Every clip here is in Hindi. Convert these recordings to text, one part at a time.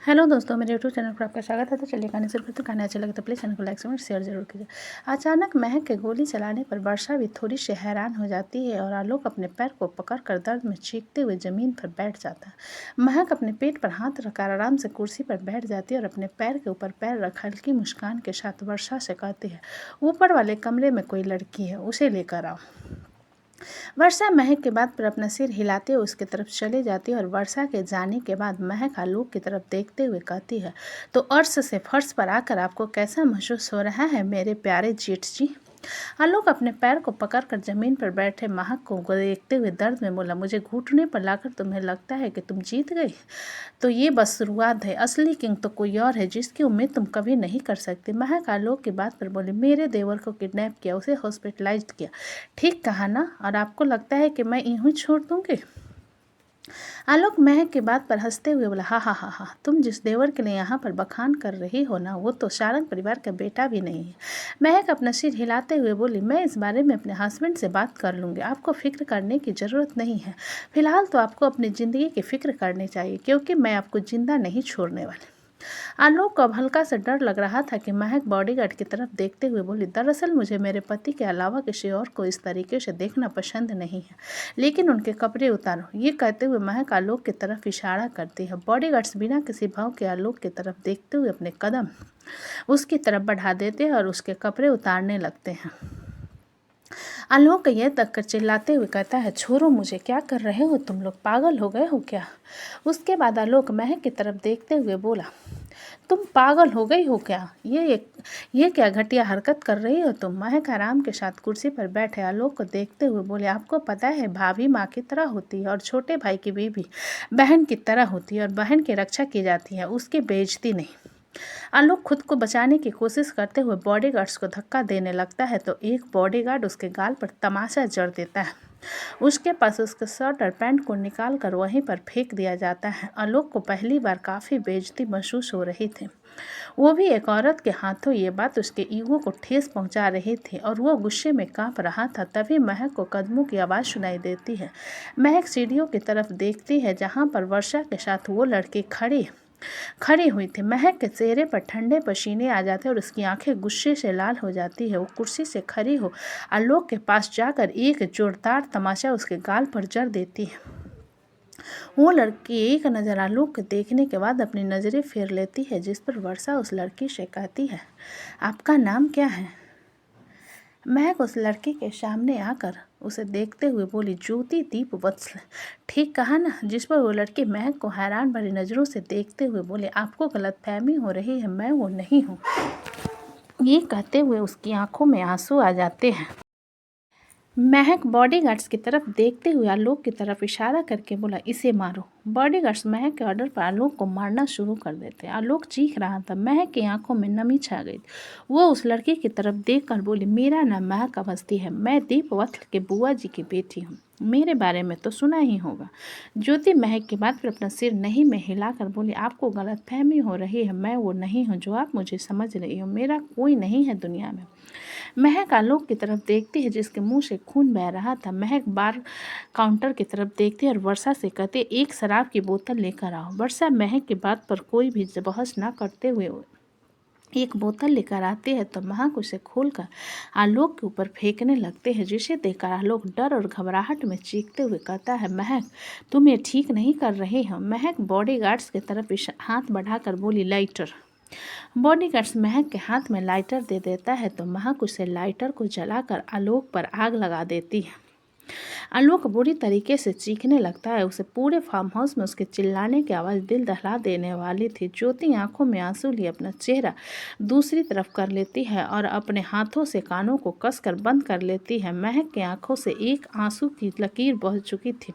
हेलो दोस्तों, मेरे यूट्यूब चैनल पर आपका स्वागत है। तो चलिए कहानी शुरू करते हैं। कहानी अच्छी लगे तो प्लीज़ चैनल को लाइक कमेंट शेयर जरूर कीजिए। अचानक महक के गोली चलाने पर वर्षा भी थोड़ी सी हैरान हो जाती है और आलोक अपने पैर को पकड़कर दर्द में चीखते हुए ज़मीन पर बैठ जाता है। महक अपने पेट पर हाथ रखकर आराम से कुर्सी पर बैठ जाती है और अपने पैर के ऊपर पैर रख हल्की मुस्कान के साथ वर्षा से कहती है, ऊपर वाले कमरे में कोई लड़की है, उसे लेकर आओ। वर्षा महक के बात पर अपना सिर हिलाते हुए उसकी तरफ चली जाती है और वर्षा के जाने के बाद महक आलोक की तरफ देखते हुए कहती है, तो अर्श से फर्श पर आकर आपको कैसा महसूस हो रहा है मेरे प्यारे जेठ जी। आलोक अपने पैर को पकड़कर जमीन पर बैठे महक को देखते हुए दर्द में बोला, मुझे घुटने पर लाकर तुम्हें लगता है कि तुम जीत गई? तो ये बस शुरुआत है, असली किंग तो कोई और है जिसकी उम्मीद तुम कभी नहीं कर सकती। महक आलोक की बात पर बोली, मेरे देवर को किडनैप किया, उसे हॉस्पिटलाइज्ड किया, ठीक कहा ना? और आपको लगता है कि मैं यूं ही छोड़ दूंगी? आलोक महक की बात पर हंसते हुए बोला, हा हा हा हा, तुम जिस देवर के लिए यहाँ पर बखान कर रही हो ना, वो तो सारंग परिवार का बेटा भी नहीं है। महक अपना सिर हिलाते हुए बोली, मैं इस बारे में अपने हस्बैंड से बात कर लूँगी, आपको फिक्र करने की ज़रूरत नहीं है। फिलहाल तो आपको अपनी ज़िंदगी की फिक्र करनी चाहिए, क्योंकि मैं आपको जिंदा नहीं छोड़ने वाली। आलोक को अब हल्का सा डर लग रहा था कि महक बॉडीगार्ड की तरफ देखते हुए बोली, दरअसल मुझे मेरे पति के अलावा किसी और को इस तरीके से देखना पसंद नहीं है, लेकिन उनके कपड़े उतारो। ये कहते हुए महक आलोक की तरफ इशारा करती है। बॉडीगार्ड्स बिना किसी भाव के आलोक की तरफ देखते हुए अपने कदम उसकी तरफ बढ़ा देते हैं और उसके कपड़े उतारने लगते हैं। आलोक ये तक कर चिल्लाते हुए कहता है, छोड़ो मुझे, क्या कर रहे हो तुम लोग, पागल हो गए हो क्या? उसके बाद आलोक महक की तरफ देखते हुए बोला, तुम पागल हो गई हो क्या? ये क्या घटिया हरकत कर रही हो तुम? महक आराम के साथ कुर्सी पर बैठे आलोक को देखते हुए बोले, आपको पता है भाभी माँ की तरह होती है और छोटे भाई की बीवी बहन की तरह होती है और बहन की रक्षा की जाती है, उसकी बेइज्जती नहीं। आलोक खुद को बचाने की कोशिश करते हुए बॉडीगार्ड्स को धक्का देने लगता है तो एक बॉडीगार्ड उसके गाल पर तमाचा जड़ देता है। उसके पास उसके शर्ट और पैंट को निकाल कर वहीं पर फेंक दिया जाता है। आलोक को पहली बार काफ़ी बेइज्जती महसूस हो रही थी, वो भी एक औरत के हाथों। ये बात उसके ईगो को ठेस पहुंचा रही थी और वो गुस्से में कांप रहा था। तभी महक को कदमों की आवाज़ सुनाई देती है। महक सीढ़ियों की तरफ देखती है जहाँ पर वर्षा के साथ वो लड़की खड़ी हुई थी। महक के चेहरे पर ठंडे पसीने आ जाते और उसकी आंखें गुस्से से लाल हो जाती है। वो कुर्सी से खड़ी हो आलोक के पास जाकर एक जोरदार तमाचा उसके गाल पर जड़ देती है। वो लड़की एक नज़र आलोक को देखने के बाद अपनी नज़रें फेर लेती है, जिस पर वर्षा उस लड़की से कहती है, आपका नाम क्या है? महक उस लड़की के सामने आकर उसे देखते हुए बोली, ज्योति दीप वत्सल, ठीक कहा ना? जिस पर वो लड़की महक को हैरान भरी नज़रों से देखते हुए बोले, आपको गलतफहमी हो रही है, मैं वो नहीं हूँ। ये कहते हुए उसकी आंखों में आंसू आ जाते हैं। महक बॉडीगार्ड्स की तरफ देखते हुए आलोक की तरफ इशारा करके बोला, इसे मारो। बॉडीगार्ड्स महक के ऑर्डर पर आलोक को मारना शुरू कर देते। आलोक चीख रहा था। महक की आंखों में नमी छा गई। वो उस लड़की की तरफ देखकर बोली, मेरा नाम महक अवस्थी है, मैं दीपवत्सल के बुआ जी की बेटी हूँ, मेरे बारे में तो सुना ही होगा। ज्योति महक की बात पर अपना सिर नहीं में हिलाकर बोली, आपको गलतफहमी हो रही है, मैं वो नहीं हूँ जो आप मुझे समझ रही हो। मेरा कोई नहीं है दुनिया में। महक आलोक की तरफ देखती है जिसके मुंह से खून बह रहा था। महक बार काउंटर की तरफ देखती है और वर्षा से कहती है, एक शराब की बोतल लेकर आओ। वर्षा महक की बात पर कोई भी बहस न करते हुए एक बोतल लेकर आते हैं तो महक उसे खोलकर आलोक के ऊपर फेंकने लगते हैं, जिसे देखकर आलोक डर और घबराहट में चीखते हुए कहता है, महक तुम ये ठीक नहीं कर रहे हो। महक बॉडीगार्ड्स की तरफ हाथ बढ़ाकर बोली, लाइटर। बॉडीगार्ड्स महक के हाथ में लाइटर दे देता है तो महक उसे लाइटर को जलाकर आलोक पर आग लगा देती है। आलोक बुरी तरीके से चीखने लगता है। उसे पूरे फार्म हाउस में उसके चिल्लाने की आवाज़ दिल दहला देने वाली थी। ज्योति आंखों में आंसू लिए अपना चेहरा दूसरी तरफ कर लेती है और अपने हाथों से कानों को कसकर बंद कर लेती है। महक की आंखों से एक आंसू की लकीर बह चुकी थी।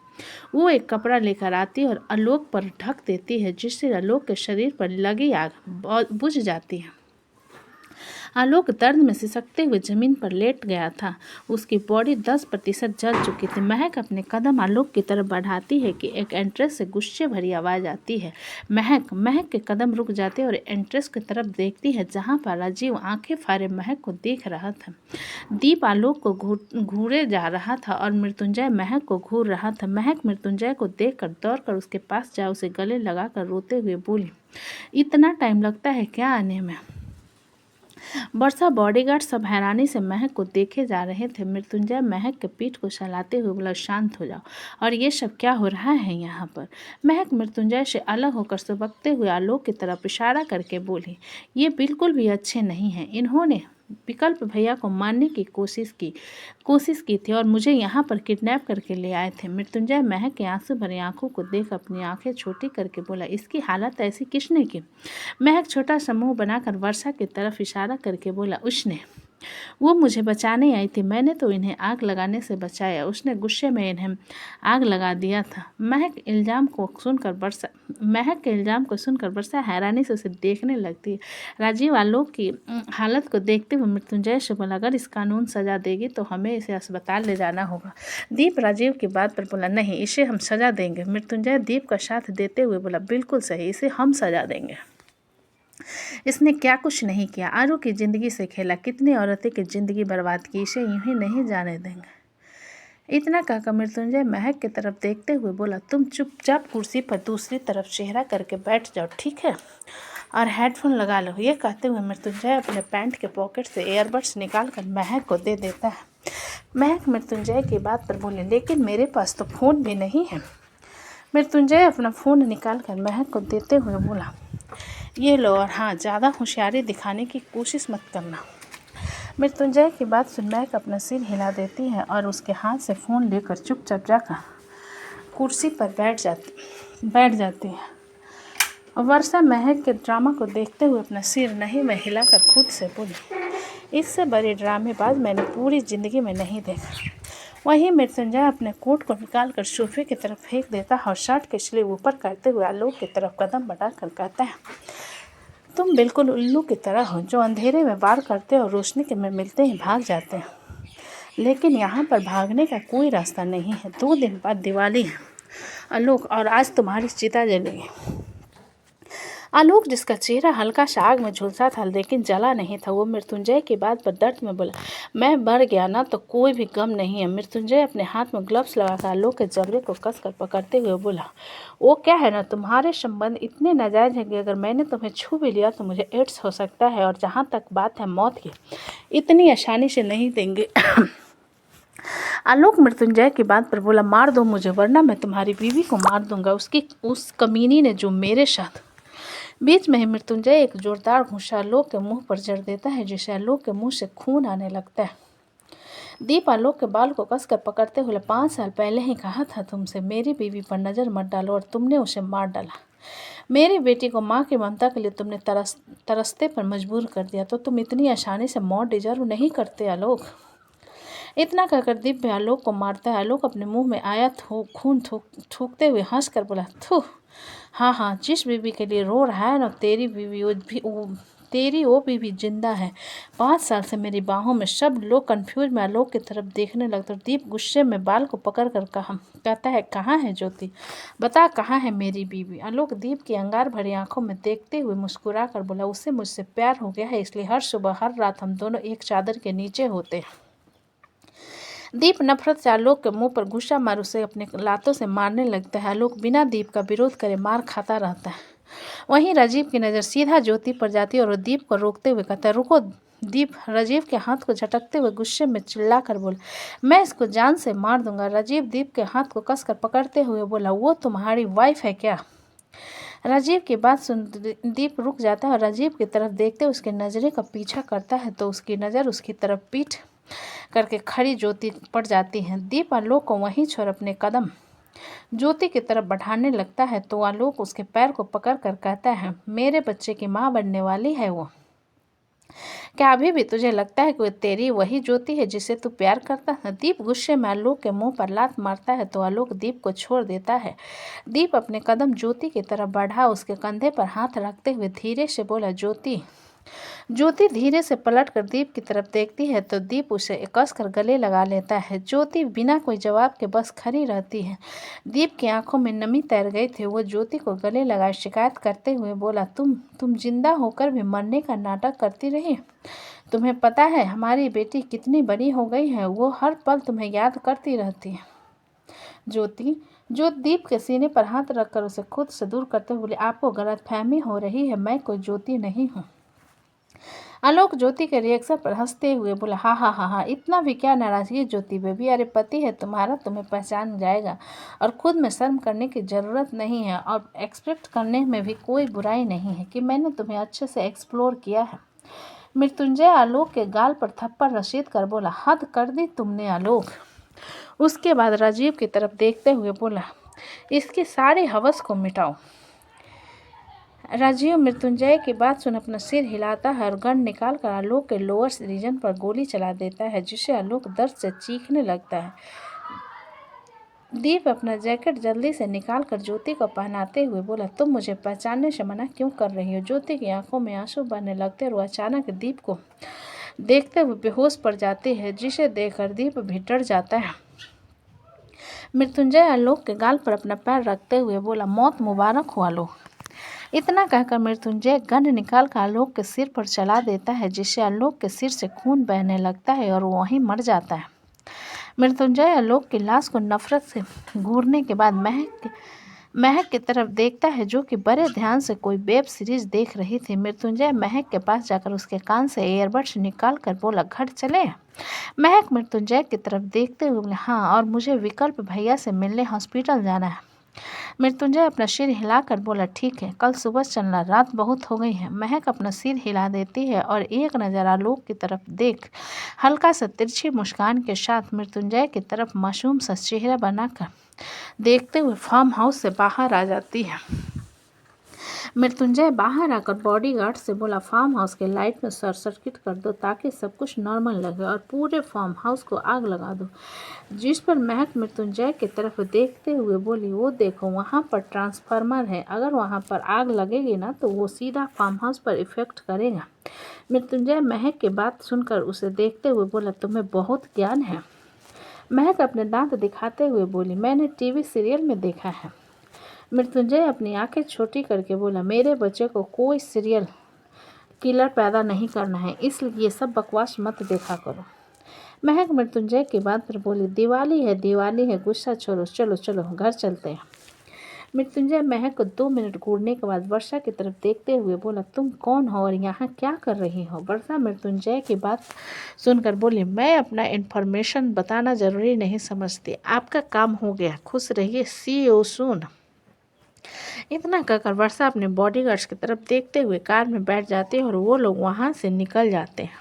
वो एक कपड़ा लेकर आती है और आलोक पर ढक देती है, जिससे आलोक के शरीर पर लगी आग बुझ जाती है। आलोक दर्द में सिसकते हुए जमीन पर लेट गया था। उसकी बॉडी 10% जल चुकी थी। महक अपने कदम आलोक की तरफ बढ़ाती है कि एक एंट्रेस से गुस्से भरी आवाज़ आती है। महक के कदम रुक जाते और एंट्रेस की तरफ देखती है जहाँ पर राजीव आंखें फाड़े महक को देख रहा था। दीप आलोक को घूरे जा रहा था और मृत्युंजय महक को घूर रहा था। महक मृत्युंजय को देखकर दौड़कर उसके पास जा उसे गले लगाकर रोते हुए बोली, इतना टाइम लगता है क्या आने में? वर्षा बॉडीगार्ड सब हैरानी से महक को देखे जा रहे थे। मृत्युंजय महक के पीठ को सहलाते हुए बोला, शांत हो जाओ। और ये सब क्या हो रहा है यहाँ पर? महक मृत्युंजय से अलग होकर सुबकते हुए आलोक की तरफ इशारा करके बोली, ये बिल्कुल भी अच्छे नहीं हैं। इन्होंने विकल्प भैया को मारने की कोशिश की थी और मुझे यहाँ पर किडनैप करके ले आए थे। मृत्युंजय महक के आंसू भरी आंखों को देख अपनी आंखें छोटी करके बोला, इसकी हालत ऐसी किसने की? महक छोटा सा मुंह बनाकर वर्षा की तरफ इशारा करके बोला, उसने। वो मुझे बचाने आई थी, मैंने तो इन्हें आग लगाने से बचाया, उसने गुस्से में इन्हें आग लगा दिया था। महक के इल्ज़ाम को सुनकर वर्षा हैरानी से उसे देखने लगती है। राजीव आलोक की हालत को देखते हुए मृत्युंजय से बोला, अगर इस कानून सज़ा देगी तो हमें इसे अस्पताल ले जाना होगा। दीप राजीव की बात पर बोला, नहीं, इसे हम सज़ा देंगे। मृत्युंजय दीप का साथ देते हुए बोला, बिल्कुल सही, इसे हम सज़ा देंगे। इसने क्या कुछ नहीं किया, आरू की ज़िंदगी से खेला, कितनी औरतें की ज़िंदगी बर्बाद की, इसे यूं ही नहीं जाने देंगे। इतना कहकर मृत्युंजय महक की तरफ देखते हुए बोला, तुम चुपचाप कुर्सी पर दूसरी तरफ चेहरा करके बैठ जाओ, ठीक है, और हेडफोन लगा लो। ये कहते हुए मृत्युंजय अपने पैंट के पॉकेट से एयरबड्स निकाल कर महक को दे देता है। महक मृत्युंजय की बात पर बोले, लेकिन मेरे पास तो फ़ोन भी नहीं है। मृत्युंजय अपना फ़ोन निकाल कर महक को देते हुए बोला, ये लो, और हाँ, ज़्यादा होशियारी दिखाने की कोशिश मत करना। मृत्युंजय की बात सुन महक अपना सिर हिला देती है और उसके हाथ से फ़ोन लेकर चुपचाप जाकर कुर्सी पर बैठ जाती है। वर्षा महक के ड्रामा को देखते हुए अपना सिर नहीं में हिलाकर खुद से बोली, इससे बड़े ड्रामेबाज मैंने पूरी ज़िंदगी में नहीं देखा। वहीं मृत्युंजय अपने कोट को निकालकर सोफे की तरफ फेंक देता है और शर्ट के स्लीव ऊपर करते हुए आलोक की तरफ कदम बढ़ाकर कहता है, तुम बिल्कुल उल्लू की तरह हो, जो अंधेरे में वार करते और रोशनी के में मिलते ही भाग जाते हैं। लेकिन यहाँ पर भागने का कोई रास्ता नहीं है। 2 दिन बाद दिवाली है आलोक, और आज तुम्हारी चिता जलेगी। आलोक, जिसका चेहरा हल्का सा आग में झुलसा था लेकिन जला नहीं था, वो मृत्युंजय की बात पर दर्द में बोला, मैं मर गया ना तो कोई भी गम नहीं है। मृत्युंजय अपने हाथ में ग्लव्स लगाकर आलोक के जबड़े को कसकर पकड़ते हुए बोला, वो क्या है ना, तुम्हारे संबंध इतने नाजायज हैं कि अगर मैंने तुम्हें छू भी लिया तो मुझे एड्स हो सकता है, और जहाँ तक बात है मौत की, इतनी आसानी से नहीं देंगे। आलोक मृत्युंजय की बात पर बोला, मार दो मुझे, वरना मैं तुम्हारी बीवी को मार दूंगा, उस कमीनी ने जो मेरे साथ। बीच में ही मृत्युंजय एक जोरदार घूंसा आलोक के मुंह पर जड़ देता है, जिससे आलोक के मुंह से खून आने लगता है। दीप आलोक के बाल को कसकर पकड़ते हुए, 5 साल पहले ही कहा था तुमसे मेरी बीवी पर नज़र मत डालो, और तुमने उसे मार डाला। मेरी बेटी को माँ की ममता के लिए तुमने तरसते पर मजबूर कर दिया, तो तुम इतनी आसानी से मौत डिजर्व नहीं करते आलोक। इतना कहकर दीप आलोक को मारता है। आलोक अपने मुंह में आया खून थूकते हुए हंस कर बोला, थू, हाँ, जिस बीवी के लिए रो रहा है ना, तेरी वो बीवी जिंदा है। 5 साल से मेरी बाहों में। सब लोग कंफ्यूज में आलोक की तरफ देखने लगते। दीप गुस्से में बाल को पकड़ कर कहता है, कहाँ है ज्योति, बता कहाँ है मेरी बीवी। आलोक दीप की अंगार भरी आंखों में देखते हुए मुस्कुरा कर बोला, उससे मुझसे प्यार हो गया है, इसलिए हर सुबह हर रात हम दोनों एक चादर के नीचे होते हैं। दीप नफरत से आलोक के मुंह पर गुस्सा मार उसे अपने लातों से मारने लगता है। आलोक बिना दीप का विरोध करे मार खाता रहता है। वहीं राजीव की नज़र सीधा ज्योति पर जाती है और दीप को रोकते हुए कहता है, रुको। दीप राजीव के हाथ को झटकते हुए गुस्से में चिल्ला कर बोला, मैं इसको जान से मार दूंगा। राजीव दीप के हाथ को कसकर पकड़ते हुए बोला, वो तुम्हारी वाइफ है क्या? राजीव की बात सुन दीप रुक जाता है और राजीव की तरफ देखते उसके नज़रें का पीछा करता है तो उसकी नज़र उसकी तरफ पीठ करके खड़ी ज्योति पड़ जाती है। दीप आलोक को वहीं छोड़ अपने कदम ज्योति की तरफ बढ़ाने लगता है तो आलोक उसके पैर को पकड़ कर कहता है, मेरे बच्चे की माँ बनने वाली है वो। क्या अभी भी तुझे लगता है कि तेरी वही ज्योति है जिसे तू प्यार करता है? दीप गुस्से में आलोक के मुंह पर लात मारता है तो आलोक दीप को छोड़ देता है। दीप अपने कदम ज्योति की तरफ बढ़ा, उसके कंधे पर हाथ रखते हुए धीरे से बोला, ज्योति, ज्योति धीरे से पलटकर दीप की तरफ देखती है तो दीप उसे कसकर गले लगा लेता है। ज्योति बिना कोई जवाब के बस खड़ी रहती है। दीप की आंखों में नमी तैर गई थी। वो ज्योति को गले लगाए शिकायत करते हुए बोला, तुम जिंदा होकर भी मरने का नाटक करती रही। तुम्हें पता है हमारी बेटी कितनी बड़ी हो गई है? वो हर पल तुम्हें याद करती रहती है। ज्योति जो दीप के सीने पर हाथ रखकर उसे खुद से दूर करते हुए बोली, आपको गलतफहमी हो रही है, मैं कोई ज्योति नहीं हूँ। आलोक ज्योति के रिएक्शन पर हंसते हुए बोला, हाँ हाँ हाँ हाँ, इतना भी क्या नाराजगी ज्योति बेबी? अरे पति है तुम्हारा, तुम्हें पहचान जाएगा और खुद में शर्म करने की ज़रूरत नहीं है और एक्सपेक्ट करने में भी कोई बुराई नहीं है कि मैंने तुम्हें अच्छे से एक्सप्लोर किया है। मृत्युंजय आलोक के गाल पर थप्पड़ रसीद कर बोला, हद कर दी तुमने आलोक। उसके बाद राजीव की तरफ देखते हुए बोला, इसकी सारी हवस को मिटाओ। राजीव मृत्युंजय की बात सुन अपना सिर हिलाता है और गन निकाल कर आलोक के लोअर रीजन पर गोली चला देता है, जिससे आलोक दर्द से चीखने लगता है। दीप अपना जैकेट जल्दी से निकाल कर ज्योति को पहनाते हुए बोला, तुम मुझे पहचानने से मना क्यों कर रही हो? ज्योति की आंखों में आंसू बहने लगते और वो अचानक दीप को देखते हुए बेहोश पड़ जाती है, जिसे देखकर दीप भी डर जाता है। मृत्युंजय आलोक के गाल पर अपना पैर रखते हुए बोला, मौत मुबारक हो आलोक। इतना कहकर मृत्युंजय गन निकाल कर आलोक के सिर पर चला देता है, जिससे आलोक के सिर से खून बहने लगता है और वो वहीं मर जाता है। मृत्युंजय आलोक की लाश को नफरत से घूरने के बाद महक की तरफ देखता है, जो कि बड़े ध्यान से कोई वेब सीरीज देख रही थी। मृत्युंजय महक के पास जाकर उसके कान से ईयरबड्स निकाल कर बोला, घर चले? महक मृत्युंजय की तरफ देखते हुए बोले, हाँ, और मुझे विकल्प भैया से मिलने हॉस्पिटल जाना है। मृत्युंजय अपना सिर हिलाकर बोला, ठीक है, कल सुबह चलना, रात बहुत हो गई है। महक अपना सिर हिला देती है और एक नज़र आलोक की तरफ देख हल्का सा तिरछी मुस्कान के साथ मृत्युंजय की तरफ मासूम सा चेहरा बनाकर देखते हुए फार्म हाउस से बाहर आ जाती है। मृत्युंजय बाहर आकर बॉडीगार्ड से बोला, फार्म हाउस के लाइट में शॉर्ट सर्किट कर दो ताकि सब कुछ नॉर्मल लगे और पूरे फार्म हाउस को आग लगा दो। जिस पर महक मृत्युंजय की तरफ देखते हुए बोली, वो देखो वहाँ पर ट्रांसफार्मर है, अगर वहाँ पर आग लगेगी ना तो वो सीधा फार्म हाउस पर इफेक्ट करेगा। मृत्युंजय महक की बात सुनकर उसे देखते हुए बोला, तुम्हें बहुत ज्ञान है। महक अपने दांत दिखाते हुए बोली, मैंने टीवी सीरियल में देखा है। मृत्युंजय अपनी आंखें छोटी करके बोला, मेरे बच्चे को कोई सीरियल किलर पैदा नहीं करना है, इसलिए ये सब बकवास मत देखा करो। महक मृत्युंजय की बात पर बोली, दिवाली है, गुस्सा छोड़ो, चलो चलो घर चलते हैं। मृत्युंजय महक को 2 मिनट घूरने के बाद वर्षा की तरफ देखते हुए बोला, तुम कौन हो और यहाँ क्या कर रही हो? वर्षा मृत्युंजय की बात सुनकर बोली, मैं अपना इन्फॉर्मेशन बताना जरूरी नहीं समझती, आपका काम हो गया, खुश रहिए, सी यू सून। इतना कहकर वर्षा अपने बॉडीगार्ड्स की तरफ देखते हुए कार में बैठ जाती है और वो लोग वहाँ से निकल जाते हैं।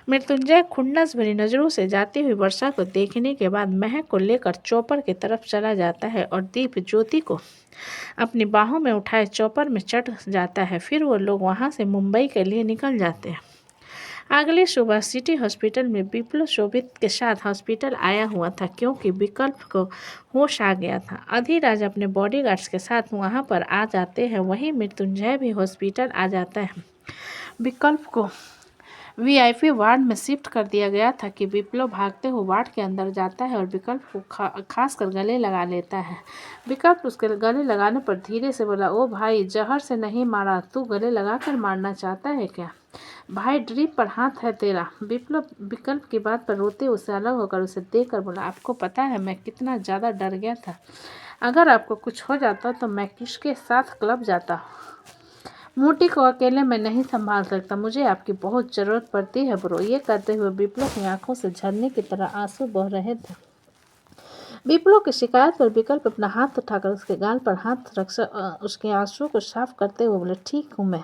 मृत्युंजय खुन्नस भरी नज़रों से जाती हुई वर्षा को देखने के बाद महक को लेकर चौपर की तरफ चला जाता है और दीप ज्योति को अपनी बाहों में उठाए चौपर में चढ़ जाता है। फिर वो लोग वहाँ से मुंबई के लिए निकल जाते हैं। अगली सुबह सिटी हॉस्पिटल में विप्लव शोभित के साथ हॉस्पिटल आया हुआ था, क्योंकि विकल्प को होश आ गया था। अधिराज अपने बॉडीगार्ड्स के साथ वहां पर आ जाते हैं। वहीं मृत्युंजय भी हॉस्पिटल आ जाता है। विकल्प को वीआईपी वार्ड में शिफ्ट कर दिया गया था कि विप्लव भागते हुए वार्ड के अंदर जाता है और विकल्प को खास कर गले लगा लेता है। विकल्प उसके गले लगाने पर धीरे से बोला, ओ भाई, जहर से नहीं मारा, तू गले लगा कर मारना चाहता है क्या? भाई, ड्रिप पर हाथ है तेरा। विप्लव विकल्प की बात पर रोते उससे अलग होकर उसे देखकर बोला, आपको पता है मैं कितना ज़्यादा डर गया था? अगर आपको कुछ हो जाता तो मैं किसके साथ क्लब जाता? मोटी को अकेले मैं नहीं संभाल सकता, मुझे आपकी बहुत ज़रूरत पड़ती है ब्रो। ये कहते हुए विप्लव की आंखों से झरने की तरह आंसू बह रहे थे। विप्लव की शिकायत पर विकल्प अपना हाथ उठाकर उसके गाल पर हाथ रख उसके आंसू को साफ करते हुए बोले, ठीक हूँ मैं,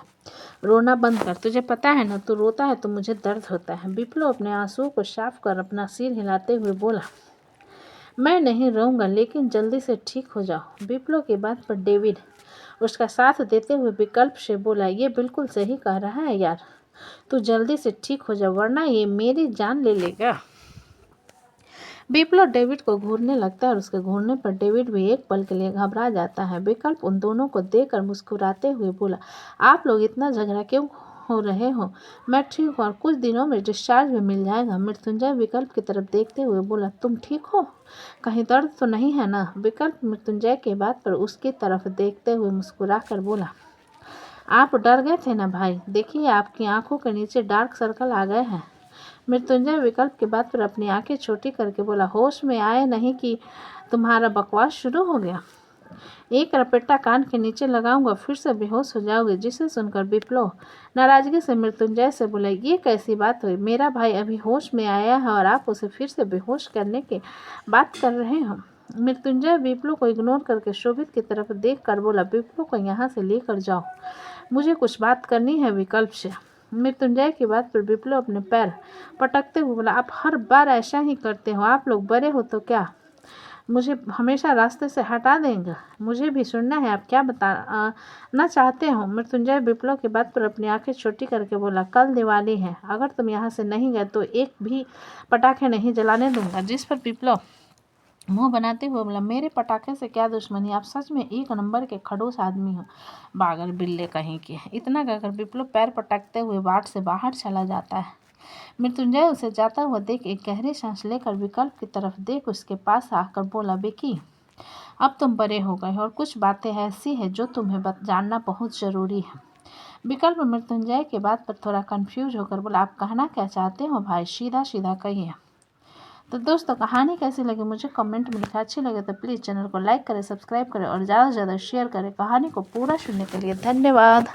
रोना बंद कर, तुझे पता है ना, तू रोता है तो मुझे दर्द होता है। विप्लव अपने आंसुओं को साफ कर अपना सिर हिलाते हुए बोला, मैं नहीं रोऊंगा, लेकिन जल्दी से ठीक हो जाओ। विप्लव की बात पर डेविड उसका साथ देते हुए विकल्प से बोला, ये बिल्कुल सही कह रहा है यार, तू जल्दी से ठीक हो जा, वरना ये मेरी जान ले लेगा। विप्लव डेविड को घूरने लगता है और उसके घूरने पर डेविड भी एक पल के लिए घबरा जाता है। विकल्प उन दोनों को देखकर मुस्कुराते हुए बोला, आप लोग इतना झगड़ा क्यों हो रहे हो? मैं ठीक हूँ और कुछ दिनों में डिस्चार्ज भी मिल जाएगा। मृत्युंजय विकल्प की तरफ देखते हुए बोला, तुम ठीक हो? कहीं दर्द तो नहीं है ना? विकल्प मृत्युंजय के बात पर उसकी तरफ देखते हुए मुस्कुराकर बोला, आप डर गए थे ना भाई, देखिए आपकी आंखों के नीचे डार्क सर्कल आ गए हैं। मृत्युंजय विकल्प की बात पर अपनी आंखें छोटी करके बोला, होश में आए नहीं कि तुम्हारा बकवास शुरू हो गया। एक रपेटा कान के नीचे लगाऊंगा, फिर से बेहोश हो जाओगे। जिसे सुनकर विप्लव नाराजगी से मृत्युंजय से बोला, ये कैसी बात हुई? मेरा भाई अभी होश में आया है और आप उसे फिर से बेहोश करने की बात कर रहे हो? मृत्युंजय विप्लव को इग्नोर करके शोभित की तरफ देख कर बोला, विप्लव को यहाँ से लेकर जाओ, मुझे कुछ बात करनी है विकल्प से। मृत्युंजय की बात पर विप्लव अपने पैर पटकते हुए बोला, आप हर बार ऐसा ही करते हो, आप लोग बड़े हो तो क्या मुझे हमेशा रास्ते से हटा देंगे? मुझे भी सुनना है, आप क्या बताना चाहते हो? मृत्युंजय विप्लव की बात पर अपनी आंखें छोटी करके बोला, कल दिवाली है, अगर तुम यहाँ से नहीं गए तो एक भी पटाखे नहीं जलाने दूंगा। जिस पर विप्लव मुंह बनाते हुए बोला, मेरे पटाखे से क्या दुश्मनी, आप सच में एक नंबर के खड़ूस आदमी हो, पागल बिल्ले कहीं के। इतना कहकर विप्लव पैर पटकते हुए वार्ड से बाहर चला जाता है। मृत्युंजय उसे जाता हुआ देख एक गहरी सांस लेकर विकल्प की तरफ देख उसके पास आकर बोला, विकी, अब तुम बड़े हो गए और कुछ बातें ऐसी है जो तुम्हें जानना बहुत जरूरी है। विकल्प मृत्युंजय के बात पर थोड़ा कंफ्यूज होकर बोला, आप कहना क्या चाहते हो भाई, सीधा सीधा कहिए। तो दोस्तों, कहानी कैसी लगी मुझे कमेंट में लिखा। अच्छी लगे तो प्लीज़ चैनल को लाइक करें, सब्सक्राइब करें और ज़्यादा से ज़्यादा शेयर करें। कहानी को पूरा सुनने के लिए धन्यवाद।